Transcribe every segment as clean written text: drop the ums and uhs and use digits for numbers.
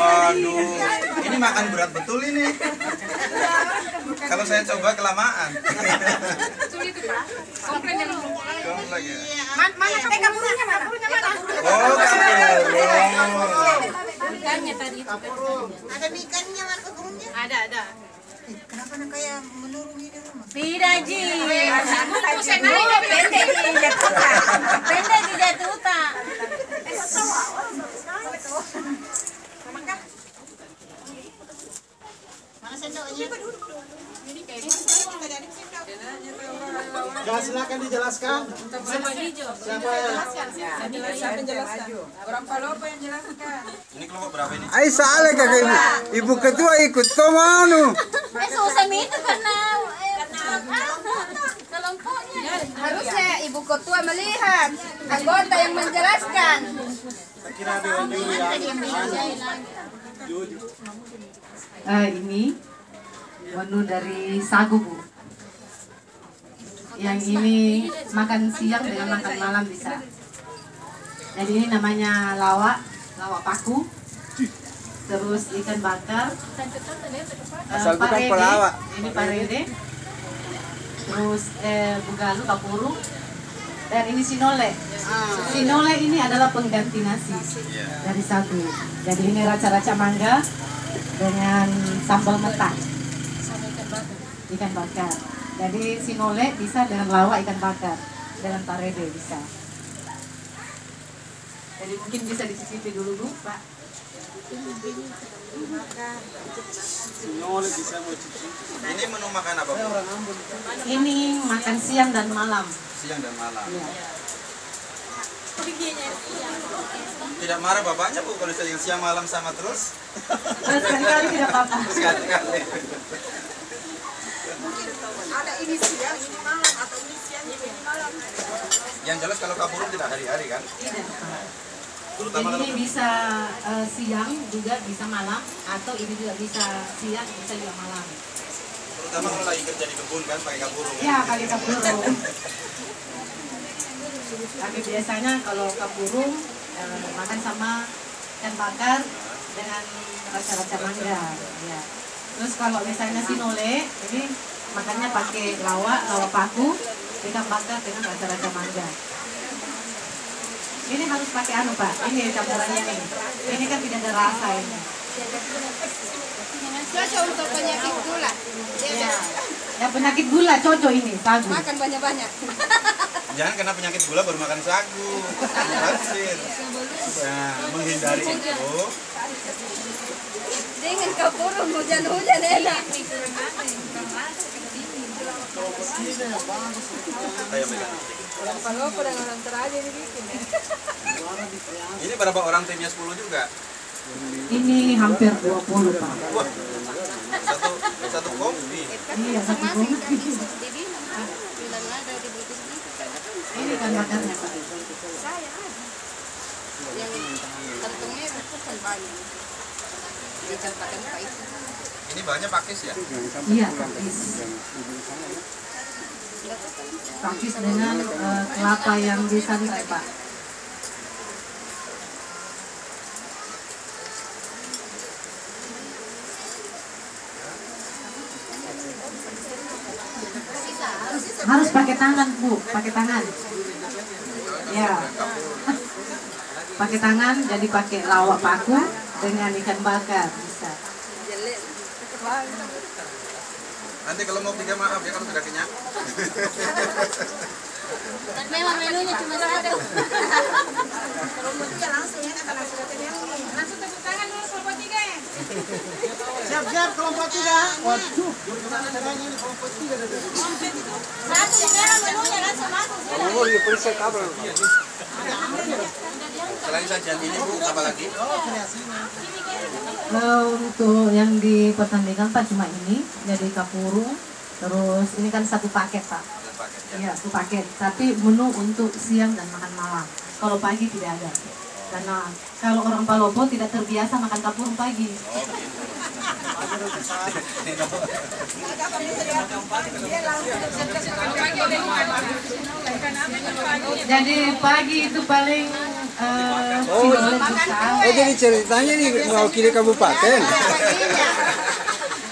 Waduh, ini makan berat betul ini. Kalau saya coba kelamaan. Sulit itu Pak. Komplain yang Komplek ya. mana kapurnya mana? Oh, kapurung. Ikannya tadi itu. Ada ikannya mana kapurungnya? Ada. Kenapa kayak menurun di rumah? Tidak Ji. Bungkus saya naik pendek di Jatuta. Pendek di Jatuta. Mana sendoknya? Ya, silakan dijelaskan. Sama hijau. Siapa yang Orang Palopo yang jelaskan. Ini kelompok berapa ini? Ay, salah kakak ibu ketua ikut komanu. Susah itu karena kelompoknya. Harusnya ibu ketua melihat anggota yang menjelaskan. saya kira ada yang dulu ya. Ini menu dari sagu, Bu. Yang ini makan siang dengan makan malam bisa. Jadi ini namanya lawak paku. Terus ikan bakar. Asal bukan parede. pelawak. Ini parede. Terus bugalu, kapurung. Dan ini sinole. Sinole ini adalah pengganti nasi dari sagu. Jadi ini raca-raca mangga dengan sambal metah. Ikan bakar. Jadi sinole bisa dengan lawak ikan bakar, dengan parede bisa. Jadi mungkin bisa dicicipi dulu, Bu, Pak. Ini menu makan apa, Bu? Ini makan siang dan malam. Siang dan malam. Ya. Tidak marah bapaknya, Bu, kalau saya siang malam sama terus? Sekali-kali tidak apa-apa. Sekali-kali. Ada ini siang, ini malam, atau ini siang, ini malam. Yang jelas kalau kapurung tidak hari-hari kan? Tidak, Pak. Terutama Jadi kalau ini bisa siang juga bisa malam, atau ini juga bisa siang bisa juga malam. terutama kalau lagi kerja di kebun kan pakai kapurung. Ya, pakai kapurung. Tapi biasanya kalau kapurung makan sama ikan bakar dengan rasa-rasa mangga. Ya. Terus kalau misalnya sinole, ini makannya pakai lawak paku, ikan bakar dengan rasa-rasa mangga. Ini harus pakai anu Pak, ini campurannya nih. Ini kan tidak ada rasa ini. Cocok untuk penyakit gula. Ya. Yang penyakit gula cocok ini, sagu. Makan banyak-banyak. Jangan kena penyakit gula baru makan sagu. Hasil. Nah, menghindari itu. Dengan kapurung hujan-hujan enak. Ayo megang. Kalau dengan orang teraja dibikin. Ini berapa orang timnya 10 juga? Ini hampir 20 Pak. Wah, satu kopi. Iya, satu kopi. Ini kan bakarnya Pak. Yang kantongnya bukan banyak. Dicampakkan Pak itu. Ini bahannya pakis ya? Iya, pakis. Pakis dengan kelapa yang disangrai Pak. Harus pakai tangan Bu, pakai tangan. Ya. Pakai tangan, jadi pakai lawak paku dengan ikan bakar bisa. Nanti kalau mau tiga maaf ya kalau sudah kenyang. Memang menunya cuma satu. Kalau mau dia langsung ya, kalau sudah kenyang nih. Langsung tepuk tangan dulu kelompok 3 ya. Siap-siap kelompok 3. Waduh, gimana caranya ini kelompok 3 dari Satu memang menunya langsung masuk. Oh, iya, periksa kabel. Selain sajian ini Bu, apa lagi? Untuk yang dipertandingkan Pak cuma ini, jadi kapurung, terus ini kan satu paket Pak. Iya, satu paket. Tapi menu untuk siang dan makan malam. Kalau pagi tidak ada. Karena kalau orang Palopo tidak terbiasa makan kapurung pagi. Jadi pagi itu paling jadi ceritanya nih mewakili kabupaten.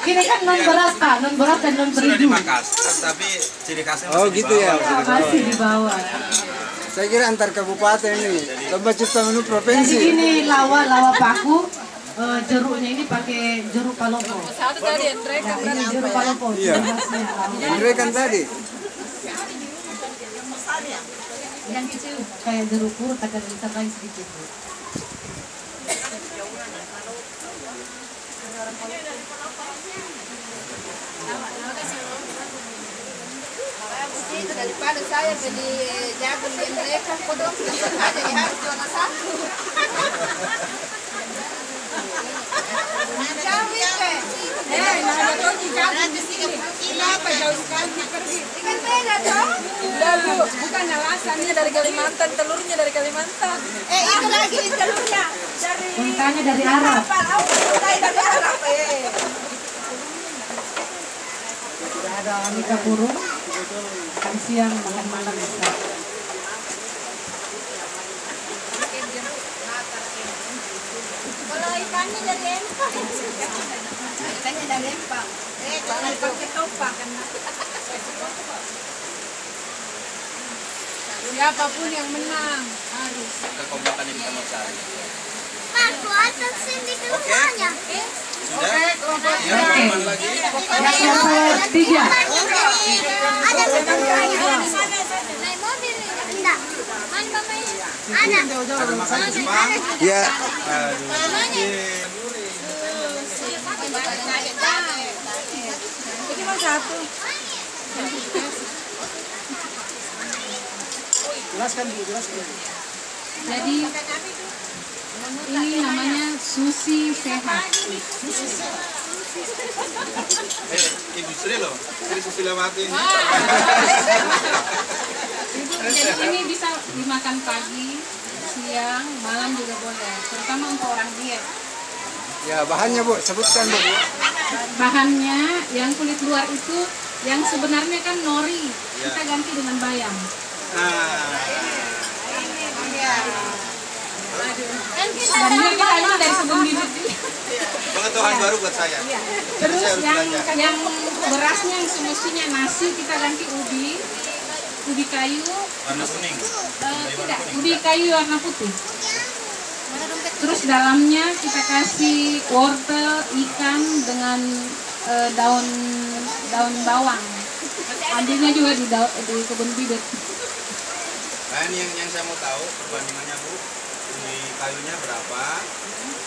Ini kan non beras Pak, non beras dan non Sudah di beridu. Makassar, tapi ciri khasnya Oh masih di gitu ya. bawah. Masih di bawah. Saya kira antar kabupaten ini. Lomba cipta menu Jadi provinsi. ini lawa paku, jeruknya ini pakai jeruk palopo. Ini jeruk palopo. Iya. Andre kan tadi. Yang kecil kayak jeruk purut, akan ditambahin sedikit. Itu daripada saya beli jagung di mereka, kodong aja ya harus cuma satu. Jauh itu. Ada tuh di jalan di sini. Kenapa jauh sekali pergi? Ikan beda dong. Lalu bukan alasannya dari Kalimantan, telurnya dari Kalimantan. Itu lagi telurnya dari Untanya dari Arab. dari Arab. Ada Mika burung, makan siang, makan malam bisa. Kalau ikannya dari Empang. Ikannya dari Empang. Jangan pakai topak. Siapapun yang menang harus. Kekompakan yang kita mau cari. Pak, buatan sini keluarnya. Sudah? Ya, kembali lagi. Yang ketiga. Ada keluarnya. Naik mobil enggak? Mana mamanya? Ada. Ada makan di Jepang. Ya. Ini mau satu. Jelaskan Bu, jelaskan. Jadi ini namanya sushi sehat. Ibu Sri loh. Sri Susilawati ini. Jadi ini bisa dimakan pagi, siang, malam juga boleh. Terutama untuk orang diet. Ya bahannya Bu, sebutkan Bu. Bahannya yang kulit luar itu yang sebenarnya kan nori. Kita ganti dengan bayam. Dan ini kita ini dari kebun bibit. Pengetahuan baru buat saya. Terus yang berasnya yang semestinya nasi kita ganti ubi kayu, Warna kuning. tidak, ubi kayu warna putih. Terus dalamnya kita kasih wortel ikan dengan daun bawang. Ambilnya juga di kebun bibit. Nah ini yang saya mau tahu perbandingannya Bu. Ubi kayunya berapa,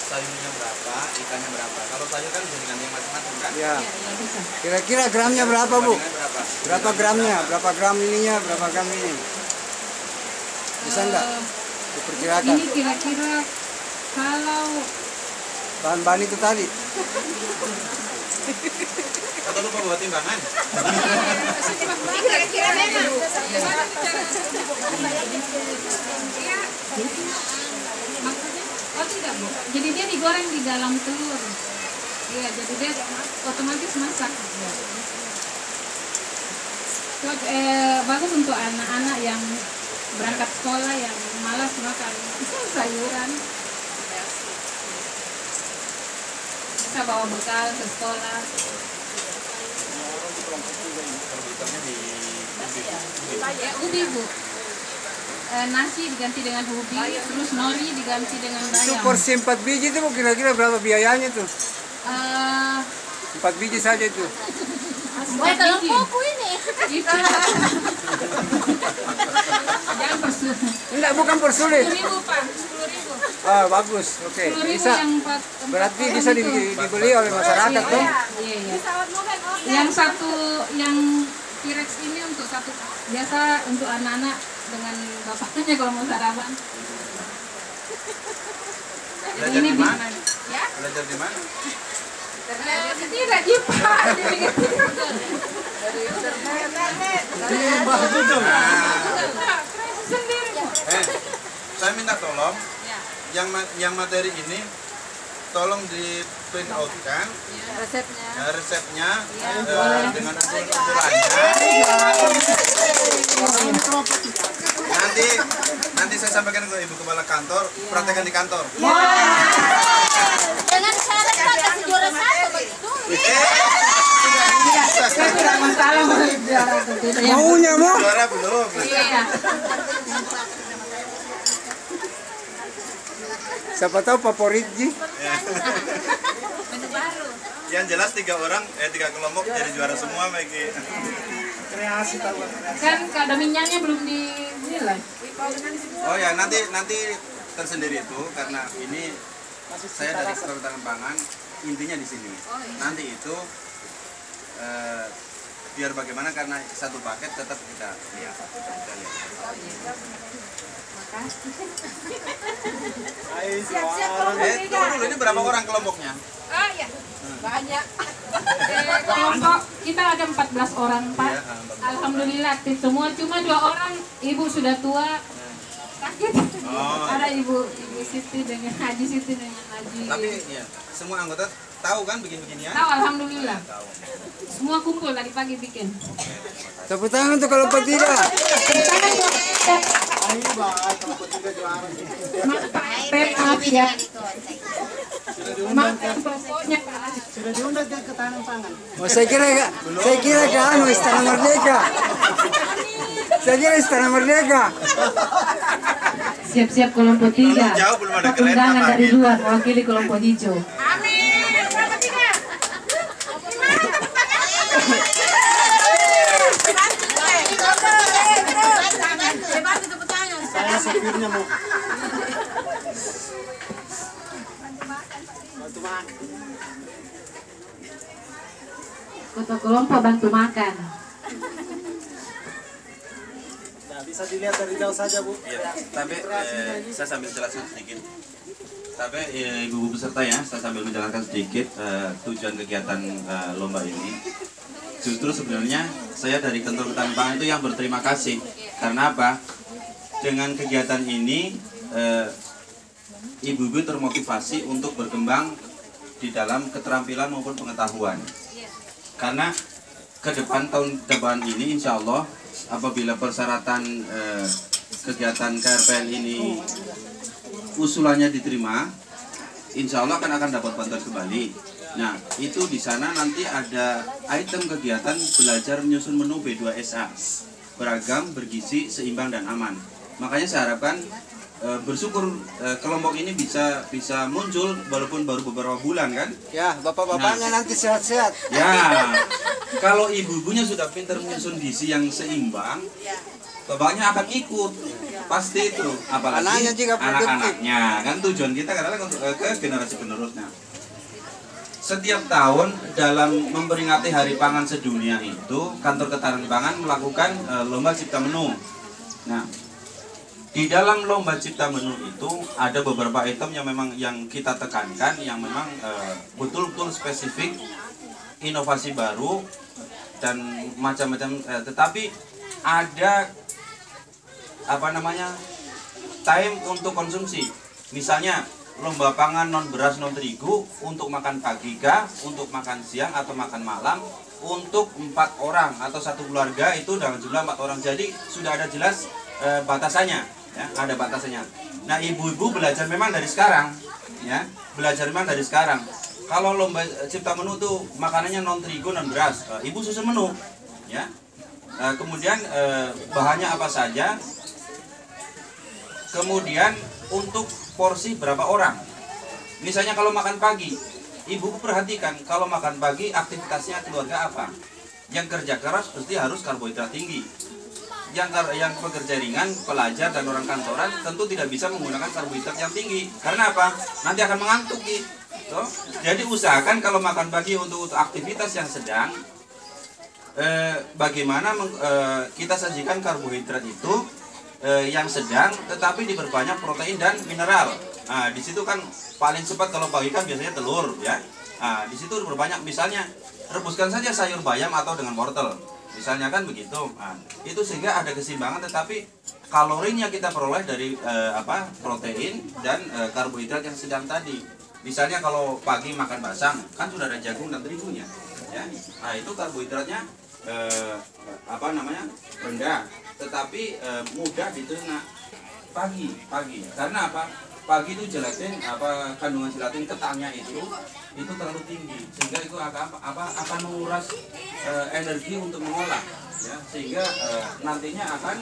sayurnya berapa, ikannya berapa. Kalau sayur kan bisa diganti macam-macam kan? Ya. Kira-kira gramnya berapa Bu? Perbandingannya berapa? Berapa gramnya? Berapa gram ininya? Berapa gram ini? Bisa enggak? Diperkirakan. Ini kira-kira kalau Bahan-bahan itu tadi. Atau lupa bawa timbangan? Kira-kira memang. Oh tidak Bu, jadi dia digoreng di dalam telur. Iya, jadi dia otomatis masak. Bagus untuk anak-anak yang berangkat sekolah yang malas makan sayuran. Bisa bawa bekal ke sekolah. Ubi Bu. Nasi diganti dengan ubi, terus nori diganti dengan Itu bayam. porsi 4 biji itu Bu, kira-kira berapa biayanya tuh? 4 biji saja itu. Wah, kalau kuku ini. Itu. Jangan persulit. Enggak, bukan persulit. 10.000 Pak, 10.000. Ah, bagus. Oke, 10.000 bisa. yang Berarti bisa dibeli oleh masyarakat tuh. Iya, iya. Yang satu yang T-Rex ini untuk satu biasa untuk anak-anak dengan bapaknya kalau mau sarapan. Belajar di mana ini? Ya? Belajar di mana? Tidak Jipa. Sendiri. Saya minta tolong yang materi ini tolong di print out kan resepnya dengan ukurannya. Nanti saya sampaikan ke Ibu Kepala Kantor, praktekkan di kantor. Jangan syarat Pak, kasih juara 1 begitu. Tidak masalah Maunya mau? Juara belum. Siapa tahu favorit Ji. Yang jelas 3 kelompok jadi juara semua, Megi. Kreasi tahu. kan kada minyaknya belum dinilai. Oh ya, nanti tersendiri itu karena ini saya dari Ketahanan Pangan, intinya di sini. Nanti itu biar bagaimana karena satu paket tetap kita lihat. Tunggu dulu, ini berapa orang kelompoknya? Oh ya, banyak. Kelompok kita ada 14 orang Pak. Iya, Alhamdulillah aktif semua, cuma 2 orang ibu sudah tua sakit. Oh. Ada ibu Siti dengan Haji Siti dengan Haji. Tapi ya, semua anggota tahu kan bikin-beginian? Tahu alhamdulillah. Tahu. Semua kumpul tadi pagi bikin. Tepuk tangan untuk kelompok 3. Maaf ya. Maaf pokoknya Pak. Sudah diundang ke Ketahanan Pangan. Oh, saya kira ke anu Istana Merdeka. Saya kira Istana Merdeka. Siap-siap kelompok 3. Jauh belum ada kereta Undangan dari lagi. luar mewakili kelompok hijau. Amin. Kelompok 3. Bantu tepuk tangan. Saya sopirnya mau. Bantu makan. Ketua kelompok bantu makan. Nah, bisa dilihat dari jauh saja, Bu. Iya, tapi saya sambil jelaskan sedikit. Tapi ibu-ibu peserta ya, saya sambil menjelaskan sedikit tujuan kegiatan lomba ini. Justru sebenarnya saya dari Kantor Ketahanan Pangan itu yang berterima kasih. Karena apa? Dengan kegiatan ini ibu-ibu termotivasi untuk berkembang di dalam keterampilan maupun pengetahuan. Karena ke depan tahun depan ini insya Allah apabila persyaratan kegiatan KRPL ini usulannya diterima, insya Allah akan dapat bantuan kembali. Nah, itu di sana nanti ada item kegiatan belajar menyusun menu B2SA, beragam, bergizi, seimbang dan aman. Makanya saya harapkan bersyukur kelompok ini bisa muncul walaupun baru beberapa bulan kan. Ya, bapak-bapaknya nanti sehat-sehat. Ya, kalau ibu-ibunya sudah pintar menyusun gizi yang seimbang, bapaknya akan ikut, pasti itu. Apalagi Anaknya juga produktif. anak-anaknya, kan tujuan kita adalah untuk ke generasi penerusnya. Setiap tahun dalam memperingati Hari Pangan Sedunia itu, Kantor Ketahanan Pangan melakukan lomba cipta menu. Nah, di dalam lomba cipta menu itu ada beberapa item yang kita tekankan, yang memang betul-betul spesifik, inovasi baru dan macam-macam. Tetapi ada time untuk konsumsi. Misalnya lomba pangan non beras non terigu untuk makan pagi kah, untuk makan siang atau makan malam, untuk 4 orang atau satu keluarga itu dalam jumlah 4 orang. Jadi sudah ada jelas batasannya, ya, ada batasannya. Nah, ibu-ibu belajar memang dari sekarang, ya, belajar memang dari sekarang. Kalau lomba cipta menu tuh makanannya non terigu non beras, ibu susun menu, ya. Kemudian bahannya apa saja, kemudian untuk porsi berapa orang. Misalnya kalau makan pagi, ibu perhatikan kalau makan pagi aktivitasnya keluarga apa. Yang kerja keras pasti harus karbohidrat tinggi. Yang pekerja ringan, pelajar dan orang kantoran tentu tidak bisa menggunakan karbohidrat yang tinggi. Karena apa? Nanti akan mengantuk gitu. Jadi usahakan kalau makan pagi untuk aktivitas yang sedang, bagaimana kita sajikan karbohidrat itu yang sedang, tetapi diperbanyak protein dan mineral. Nah, di situ kan paling cepat kalau pagi kan biasanya telur, ya. Nah, di situ diperbanyak, misalnya rebuskan saja sayur bayam atau dengan wortel, misalnya kan begitu. Nah, itu sehingga ada keseimbangan, tetapi kalorinya kita peroleh dari protein dan karbohidrat yang sedang tadi. Misalnya kalau pagi makan basang, kan sudah ada jagung dan terigunya, ya. Nah itu karbohidratnya rendah, tetapi mudah dicerna pagi. Karena apa? Pagi itu gelatin, kandungan gelatin ketannya itu terlalu tinggi, sehingga itu akan menguras energi untuk mengolah, ya. Sehingga nantinya akan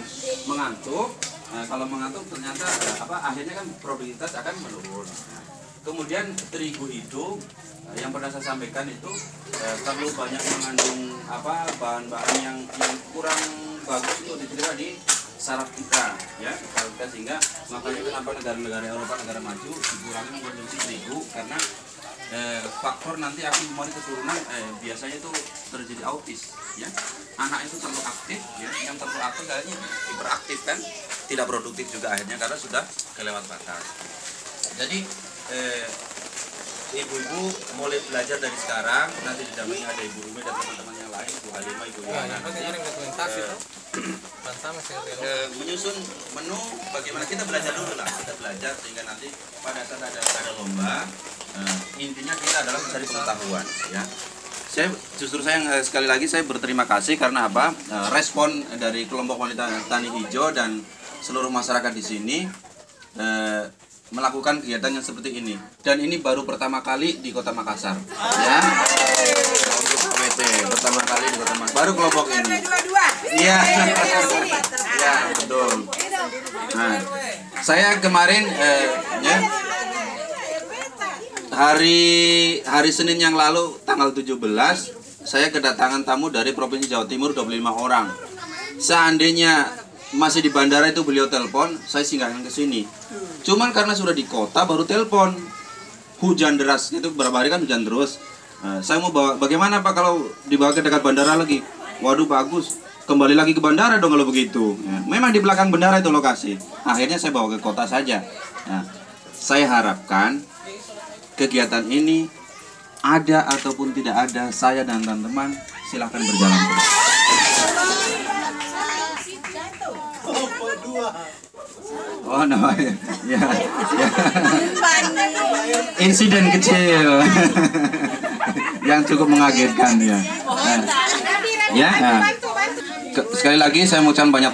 mengantuk. Nah, kalau mengantuk ternyata akhirnya kan produktivitas akan menurun. Kemudian terigu itu yang pernah saya sampaikan itu terlalu banyak mengandung bahan-bahan yang kurang bagus itu diterima di saraf kita, ya, sehingga makanya kenapa negara-negara Eropa, negara maju dikurangi mengkonsumsi terigu karena faktor nanti akan mempengaruhi keturunan biasanya itu terjadi autis, ya. Anak itu terlalu aktif, ya, yang terlalu aktif kayaknya hiperaktif kan, tidak produktif juga akhirnya karena sudah kelewat batas. Jadi ibu-ibu mulai belajar dari sekarang, nanti didampingi ada Ibu Rumi dan teman-teman yang lain, Ibu Halimah, Ibu Yana, menyusun menu bagaimana kita belajar dulu lah, kita belajar sehingga nanti pada saat ada lomba, intinya kita adalah mencari pengetahuan, ya. Saya sekali lagi saya berterima kasih karena respon dari kelompok wanita tani hijau dan seluruh masyarakat di sini melakukan kegiatan yang seperti ini, dan ini baru pertama kali di Kota Makassar, ya. Untuk KWT pertama kali di Kota Makassar, baru kelompok ini. Iya, ya betul. Nah, saya kemarin hari Senin yang lalu tanggal 17 saya kedatangan tamu dari Provinsi Jawa Timur 25 orang. Seandainya masih di bandara itu beliau telepon, saya singgahkan ke sini. Cuman karena sudah di kota baru telepon. Hujan deras itu beberapa hari kan hujan terus. Saya mau bawa, bagaimana Pak kalau dibawa ke dekat bandara lagi? Waduh bagus. Kembali lagi ke bandara dong kalau begitu. Ya, memang di belakang bandara itu lokasi. Akhirnya saya bawa ke kota saja. Nah, saya harapkan kegiatan ini ada ataupun tidak ada, saya dan teman-teman silahkan berjalan terus. Oh namanya, ya. Insiden kecil yang cukup mengagetkan, ya. Sekali lagi saya mengucapkan banyak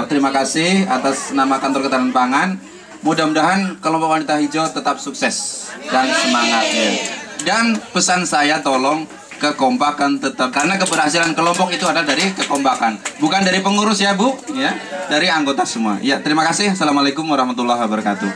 terima kasih atas nama Kantor Ketahanan Pangan. Mudah-mudahan kelompok wanita hijau tetap sukses dan semangatnya. Dan pesan saya tolong kekompakan tetap, karena keberhasilan kelompok itu adalah dari kekompakan, bukan dari pengurus ya Bu, ya, dari anggota semua. Ya, terima kasih. Assalamualaikum warahmatullahi wabarakatuh.